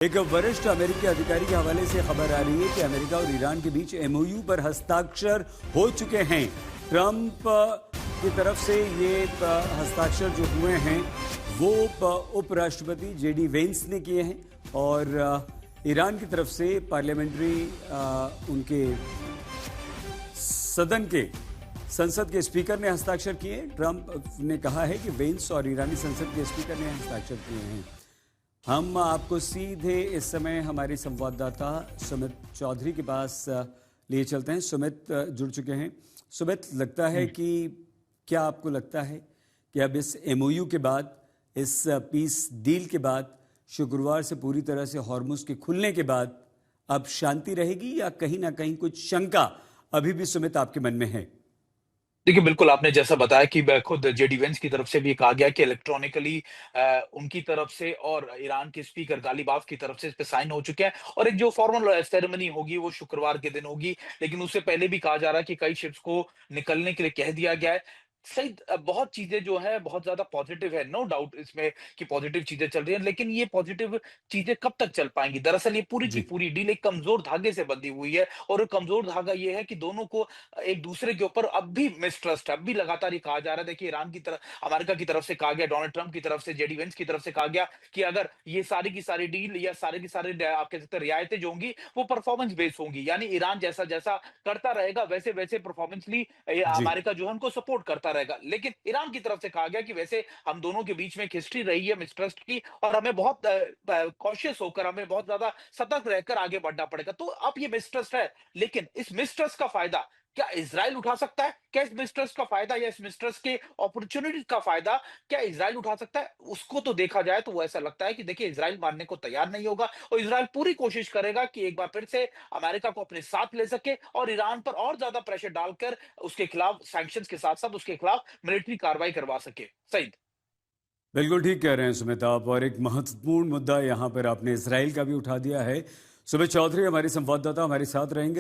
एक वरिष्ठ अमेरिकी अधिकारी के हवाले से खबर आ रही है कि अमेरिका और ईरान के बीच एमओयू पर हस्ताक्षर हो चुके हैं। ट्रंप की तरफ से ये हस्ताक्षर जो हुए हैं वो उपराष्ट्रपति जेडी वेंस ने किए हैं और ईरान की तरफ से पार्लियामेंट्री उनके संसद के स्पीकर ने हस्ताक्षर किए। ट्रंप ने कहा है कि वेंस और ईरानी संसद के स्पीकर ने हस्ताक्षर किए हैं। हम आपको सीधे इस समय हमारे संवाददाता सुमित चौधरी के पास लिए चलते हैं। सुमित जुड़ चुके हैं। सुमित, लगता है कि क्या आपको लगता है कि अब इस एमओयू के बाद, इस पीस डील के बाद, शुक्रवार से पूरी तरह से हॉर्मुज के खुलने के बाद अब शांति रहेगी या कहीं ना कहीं कुछ शंका अभी भी सुमित आपके मन में है? देखिए, बिल्कुल आपने जैसा बताया कि खुद जेडी वेंस की तरफ से भी कहा गया कि इलेक्ट्रॉनिकली उनकी तरफ से और ईरान के स्पीकर गालिबाफ की तरफ से इस पे साइन हो चुके हैं और एक जो फॉर्मल सेरेमनी होगी वो शुक्रवार के दिन होगी। लेकिन उससे पहले भी कहा जा रहा है कि कई शिप्स को निकलने के लिए कह दिया गया है। सही, बहुत चीज़ें जो है बहुत ज़्यादा पॉजिटिव है, नो डाउट इसमें कि पॉजिटिव चीज़ें चल रही हैं, लेकिन ये पॉजिटिव चीज़ें कब तक चल पाएँगी? दरअसल ये पूरी की जी। पूरी डील एक कमज़ोर धागे से बंधी हुई है और वो कमज़ोर धागा ये है कि दोनों को एक दूसरे के ऊपर अब भी मिसट्रस्ट है। अब भी लगातार ये कहा जा रहा है, देखिए ईरान की तरफ, अमेरिका की तरफ से कहा गया, डोनाल्ड ट्रंप की तरफ से, जेडी वेंस की तरफ से कहा गया कि अगर ये सारी की सारी डील या सारे की सारे आप कह सकते हैं रियायतें जो होंगी वो परफॉर्मेंस बेस्ड होंगी, यानी ईरान जैसा जैसा करता रहेगा वैसे वैसे परफॉर्मेंसली जी। अमेरिका जो है उनको सपोर्ट करता रहेगा। लेकिन ईरान की तरफ से कहा गया कि वैसे हम दोनों के बीच में एक हिस्ट्री रही है मिसट्रस्ट की और हमें बहुत कॉशियस होकर, हमें बहुत ज्यादा सतर्क रहकर आगे बढ़ना पड़ेगा। तो अब ये मिसट्रस्ट है, लेकिन इस मिसट्रस्ट का फायदा क्या इज़राइल उठा सकता है? क्या इस मिसट्रस्ट का फायदा या इस मिसट्रस्ट के अपॉर्च्युनिटीज़ का फायदा क्या इज़राइल उठा सकता है? उसको तो देखा जाए तो वो ऐसा लगता है कि देखिए इज़राइल मानने को तैयार नहीं होगा और इज़राइल पूरी कोशिश करेगा कि एक बार फिर से अमेरिका को अपने साथ ले सके और ईरान पर और ज़्यादा प्रेशर डालकर उसके खिलाफ सैंक्शंस के साथ-साथ उसके खिलाफ मिलिट्री कार्रवाई करवा सके। सईद। बिल्कुल ठीक कह रहे हैं सुमित आप, और एक महत्वपूर्ण मुद्दा यहाँ पर आपने इसराइल का भी उठा दिया है। सुमित चौधरी हमारे संवाददाता हमारे साथ रहेंगे।